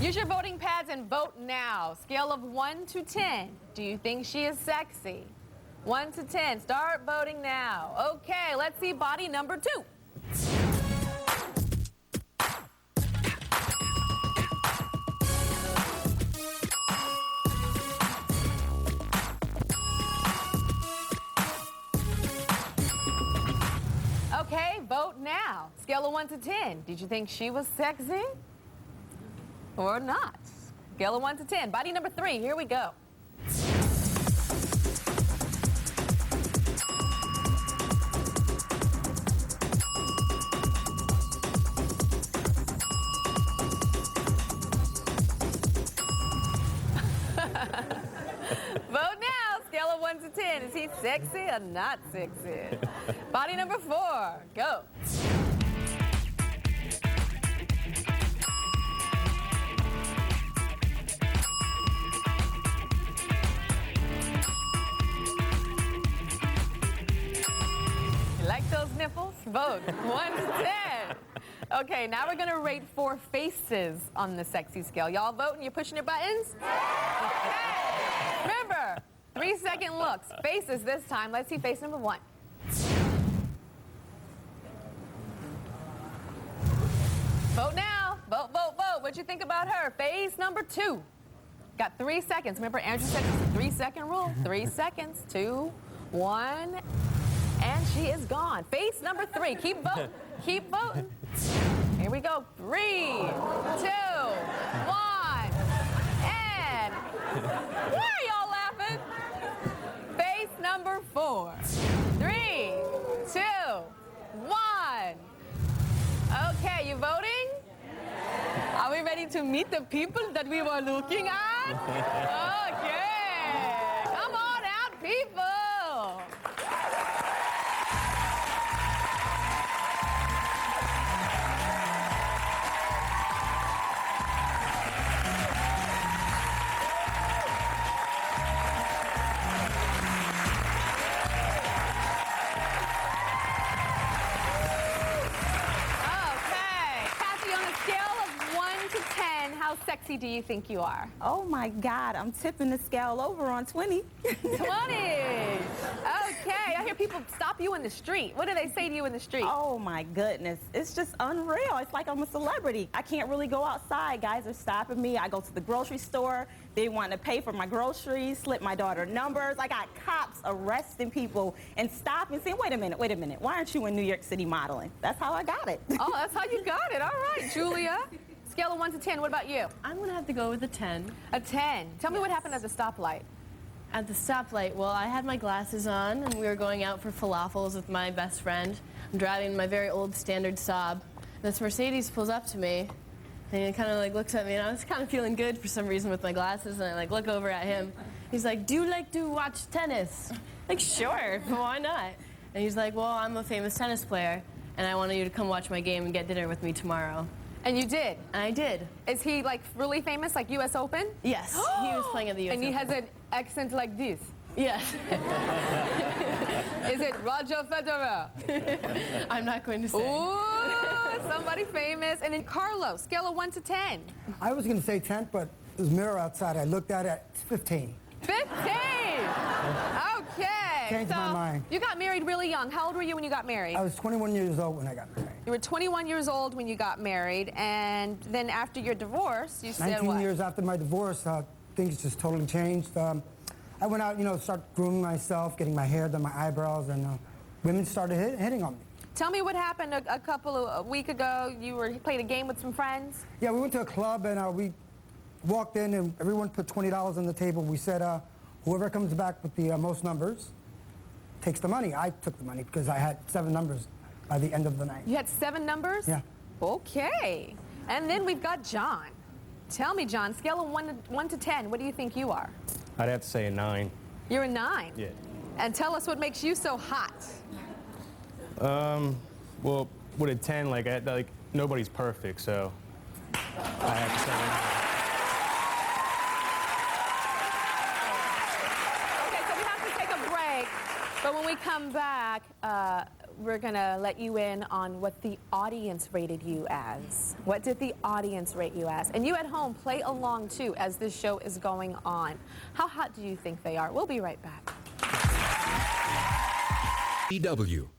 Use your voting pads and vote now. Scale of 1 to 10. Do you think she is sexy? 1 to 10. Start voting now. Okay, let's see body number 2. Okay, vote now. Scale of 1 to 10. Did you think she was sexy or not? Scale of 1 to 10. Body number 3. Here we go. Vote now. Scale of 1 to 10. Is he sexy or not sexy? Body number 4. Go. You like those nipples? Vote 1 to 10. Okay, now we're gonna rate 4 faces on the sexy scale. Y'all voting? You're pushing your buttons? Okay. Remember, 3-second looks. Faces this time. Let's see face number 1. Vote now. Vote, vote, vote. What'd you think about her? Face number 2. Got 3 seconds. Remember, Andrew said it's a 3-second rule. 3 seconds. 2, 1, and she is gone. Face number 3. Keep voting. Keep voting. Here we go. 3, 2, 1, and why are y'all laughing? Face number 4. 3, 2, 1. Okay, you voting? Are we ready to meet the people that we were looking at? Okay. Come on out, people. How sexy do you think you are? Oh my God, I'm tipping the scale over on 20. 20. Okay, I hear people stop you in the street. What do they say to you in the street? Oh my goodness, it's just unreal. It's like I'm a celebrity. I can't really go outside. Guys are stopping me. I go to the grocery store. They want to pay for my groceries, slip my daughter numbers. I got cops arresting people and stopping, saying, wait a minute, why aren't you in New York City modeling? That's how I got it. Oh, that's how you got it. All right, Julia. Scale of 1 to 10, what about you? I'm going to have to go with a 10. A 10. Tell me what happened at the stoplight. At the stoplight, well, I had my glasses on, and we were going out for falafels with my best friend. I'm driving my very old standard Saab. This Mercedes pulls up to me, and he kind of like looks at me, and I was kind of feeling good for some reason with my glasses, and I like look over at him. He's like, do you like to watch tennis? Like, sure, why not? And he's like, well, I'm a famous tennis player, and I wanted you to come watch my game and get dinner with me tomorrow. And you did? And I did. Is he like really famous, like US Open? Yes, he was playing at the US And he Open. has an accent like this? Yes. Is it Roger Federer? I'm not going to say. Ooh, somebody famous. And then Carlos, scale of 1 to 10. I was going to say 10, but there's a mirror outside. I looked at it, it's 15. 15! Okay. Changed my mind. You got married really young. How old were you when you got married? I was 21 years old when I got married. You were 21 years old when you got married, and then after your divorce, you said 19 what? years after my divorce, things just totally changed. I went out, started grooming myself, getting my hair done, my eyebrows, and women started hitting on me. Tell me what happened a week ago. You played a game with some friends? Yeah, we went to a club, and we walked in, and everyone put $20 on the table. We said, whoever comes back with the most numbers takes the money. I took the money because I had 7 numbers by the end of the night. You had 7 numbers? Yeah. Okay. And then we've got John. Tell me, John, scale of 1 to 10, what do you think you are? I'd have to say a 9. You're a 9? Yeah. And tell us what makes you so hot. Well, with a 10, like nobody's perfect, so I have to say a 9. Okay, so we have to take a break. But when we come back, we're going to let you in on what the audience rated you as. What did the audience rate you as? And you at home, play along too as this show is going on. How hot do you think they are? We'll be right back. EW.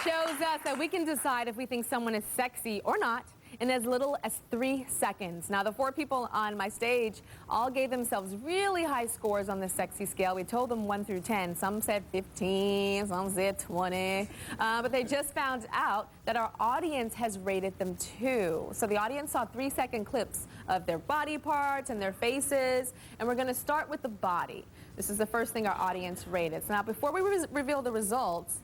Shows us that we can decide if we think someone is sexy or not in as little as 3 seconds. Now, the 4 people on my stage all gave themselves really high scores on the sexy scale. We told them 1 through 10. Some said 15, some said 20. But they just found out that our audience has rated them too. So the audience saw 3-second clips of their body parts and their faces. And we're going to start with the body. This is the first thing our audience rated. So now, before we reveal the results,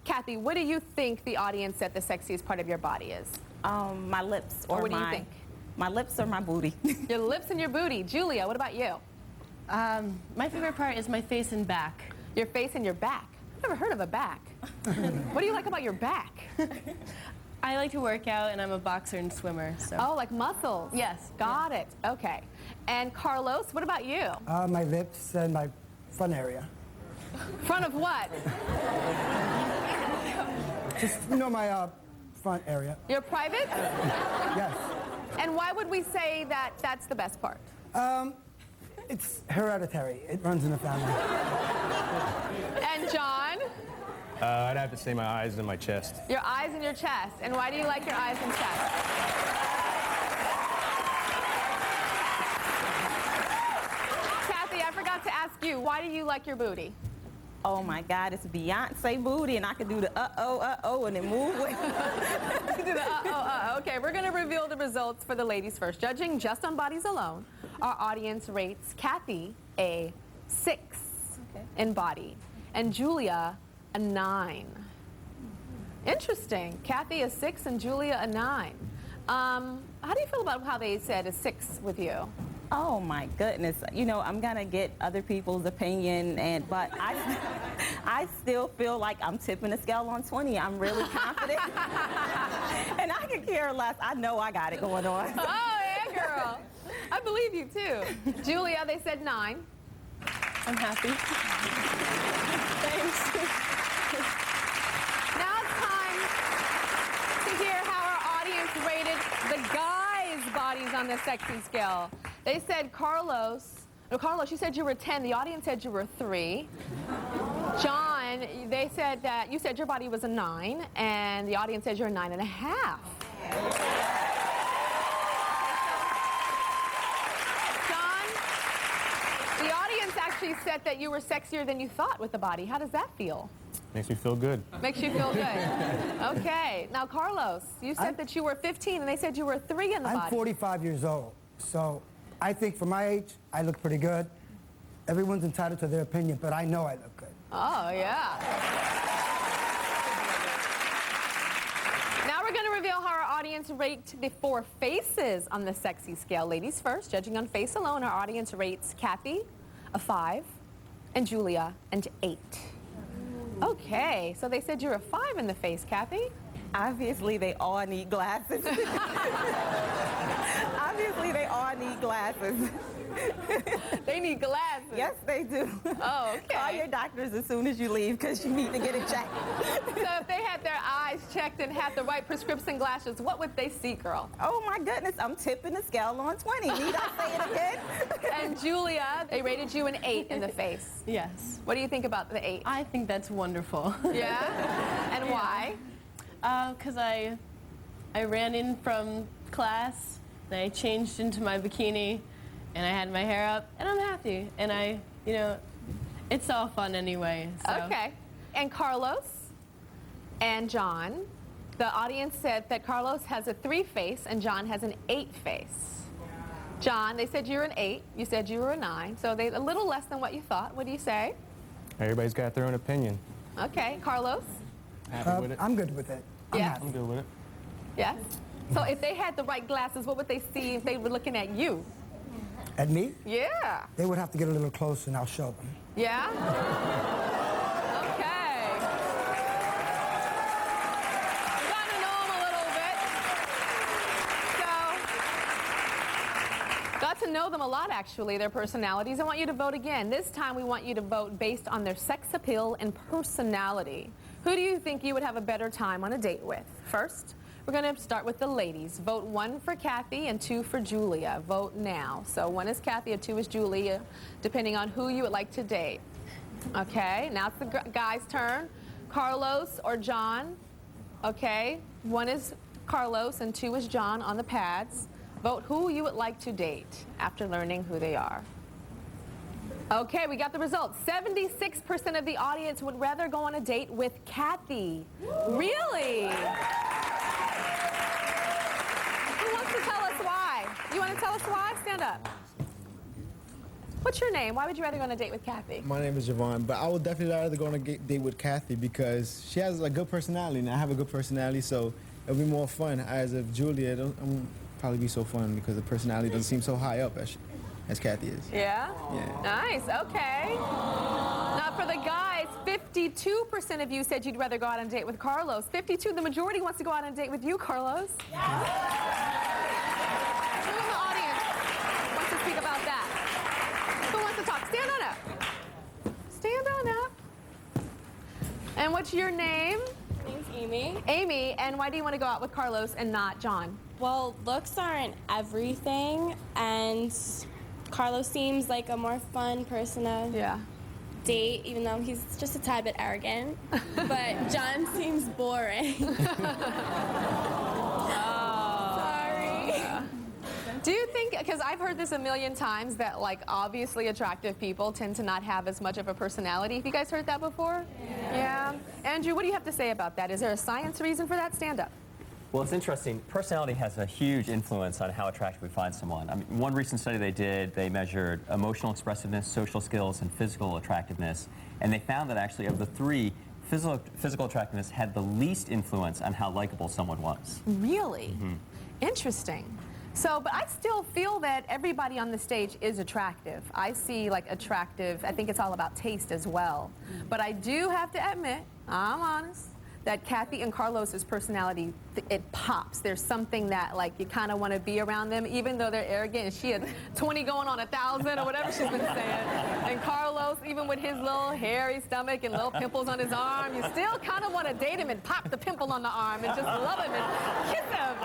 Kathy, what do you think the audience said the sexiest part of your body is? My lips or what do you think? My lips or my booty. Your lips and your booty. Julia, what about you? My favorite part is my face and back. Your face and your back. I've never heard of a back. What do you like about your back? I like to work out, and I'm a boxer and swimmer. So. Oh, like muscles? Yes. Got it. Okay. And Carlos, what about you? My lips and my front area. Front of what? Just, you know, my front area. Your private? Yes. And why would we say that that's the best part? It's hereditary. It runs in the family. And John? I'd have to say my eyes and my chest. Your eyes and your chest. And why do you like your eyes and chest? Kathy, I forgot to ask you, why do you like your booty? Oh my God, it's Beyonce booty, and I can do the uh-oh, and then move with Do the Okay, we're going to reveal the results for the ladies first. Judging just on bodies alone, our audience rates Kathy a 6 in body, and Julia a 9. Interesting. Kathy a 6 and Julia a 9. How do you feel about how they said a 6 with you? Oh my goodness. You know, I'm gonna get other people's opinion, but I still feel like I'm tipping the scale on 20. I'm really confident. And I could care less. I know I got it going on. Oh, yeah, girl. I believe you too. Julia, they said 9. I'm happy. Thanks. Now it's time to hear how our audience rated the guys' bodies on the sexy scale. They said Carlos, you said you were 10. The audience said you were 3. John, they said that you said your body was a 9, and the audience said you're a 9.5. John, the audience actually said that you were sexier than you thought with the body. How does that feel? Makes me feel good. Makes you feel good. Okay. Now, Carlos, you said that you were 15, and they said you were 3 in the body. I'm 45 years old, so I think for my age, I look pretty good. Everyone's entitled to their opinion, but I know I look good. Oh, yeah. Now we're going to reveal how our audience rate the 4 faces on the sexy scale. Ladies first, judging on face alone, our audience rates Kathy a 5 and Julia an 8. Okay, so they said you're a 5 in the face, Kathy. Obviously, they all need glasses. Obviously, they all need glasses. They need glasses. Yes, they do. Oh, okay. Call your doctors as soon as you leave because you need to get it checked. So if they had their eyes checked and had the right prescription glasses, what would they see, girl? Oh my goodness, I'm tipping the scale on 20. Need I say it again? And Julia, they rated you an 8 in the face. Yes. What do you think about the 8? I think that's wonderful. Yeah? And why? Because I ran in from class, and I changed into my bikini, and I had my hair up, and I'm happy. And it's all fun anyway. So. Okay. And Carlos and John, the audience said that Carlos has a 3 face and John has an 8 face. John, they said you're an 8. You said you were a 9. So they a little less than what you thought. What do you say? Everybody's got their own opinion. Okay. Carlos? Happy with it? I'm good with it. Yeah. I'm good with it. Yes? So if they had the right glasses, what would they see if they were looking at you? At me, Yeah. they would have to get a little closer and I'll show them. Yeah? Okay. Got to know them a little bit. So, know them a lot, actually, their personalities. I want you to vote again. This time we want you to vote based on their sex appeal and personality. Who do you think you would have a better time on a date with? First, we're going to start with the ladies. Vote 1 for Kathy and 2 for Julia. Vote now. So 1 is Kathy and 2 is Julia, depending on who you would like to date. Okay, now it's the guys' turn. Carlos or John? Okay, 1 is Carlos and 2 is John on the pads. Vote who you would like to date after learning who they are. Okay, we got the results. 76% of the audience would rather go on a date with Kathy. Really? Who wants to tell us why? You want to tell us why? Stand up. What's your name? Why would you rather go on a date with Kathy? My name is Javon, but I would definitely rather go on a date with Kathy because she has a good personality, and I have a good personality, so it'll be more fun. As of Julia, it won't probably be so fun because the personality doesn't seem so high up as Kathy is. Yeah? Yeah. Nice, okay. Now for the guys, 52% of you said you'd rather go out on a date with Carlos. 52, the majority wants to go out on a date with you, Carlos. Yes. Who in the audience wants to speak about that? Who wants to talk? Stand on up. Stand on up. And what's your name? My name's Amy. Amy, and why do you want to go out with Carlos and not John? Well, looks aren't everything, and Carlos seems like a more fun person to date, even though he's just a tad bit arrogant. But John seems boring. Sorry. Do you think, because I've heard this a million times, that like obviously attractive people tend to not have as much of a personality? Have you guys heard that before? Yeah. Andrew, what do you have to say about that? Is there a science reason for that? Stand up. Well, it's interesting. Personality has a huge influence on how attractive we find someone. I mean, one recent study they did, they measured emotional expressiveness, social skills, and physical attractiveness. And they found that actually of the 3, physical attractiveness had the least influence on how likable someone was. Really? Interesting. So, but I still feel that everybody on the stage is attractive. I see like attractive, I think it's all about taste as well. But I do have to admit, I'm honest, that Kathy and Carlos's personality, it pops. There's something that like you kind of want to be around them, even though they're arrogant. And she had 20 going on 1,000 or whatever she's been saying. And Carlos, even with his little hairy stomach and little pimples on his arm, you still kind of want to date him and pop the pimple on the arm and just love him and kiss him.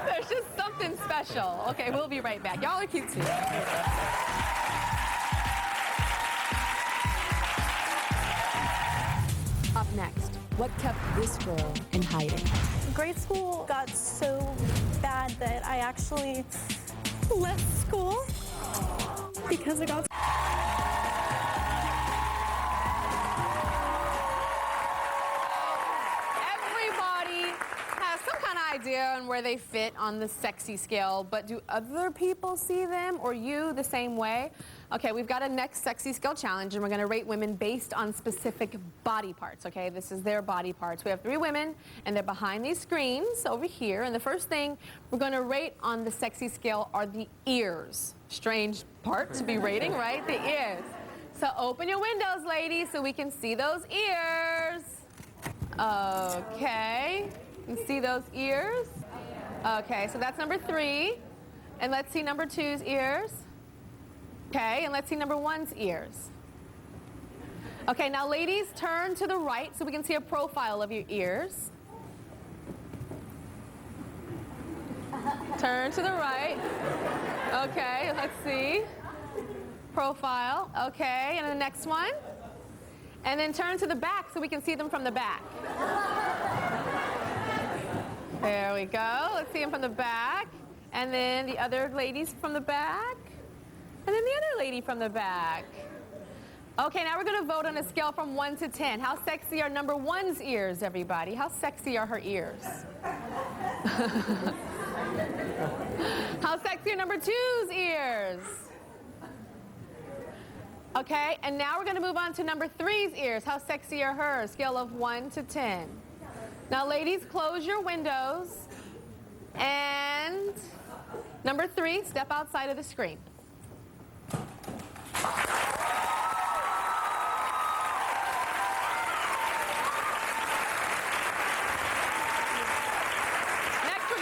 There's just something special. Okay, we'll be right back. Y'all are cute too. Up next, what kept this girl in hiding? Grade school got so bad that I actually left school because I got Everybody has some kind of idea on where they fit on the sexy scale, but do other people see them or you the same way? Okay, we've got a next sexy scale challenge, and we're going to rate women based on specific body parts, okay? This is their body parts. We have 3 women, and they're behind these screens over here, and the first thing we're going to rate on the sexy scale are the ears. Strange part to be rating, right? The ears. So open your windows, ladies, so we can see those ears. Okay, you can see those ears? Okay, so that's number 3. And let's see number 2's ears. Okay, and let's see number 1's ears. Okay, now ladies, turn to the right so we can see a profile of your ears. Turn to the right. Okay, let's see. Profile, okay, and the next one. And then turn to the back so we can see them from the back. There we go, let's see them from the back. And then the other ladies from the back. And then the other lady from the back. Okay, now we're going to vote on a scale from 1 to 10. How sexy are number 1's ears, everybody? How sexy are her ears? How sexy are number 2's ears? Okay, and now we're going to move on to number 3's ears. How sexy are hers? Scale of 1 to 10. Now, ladies, close your windows. And number 3, step outside of the screen.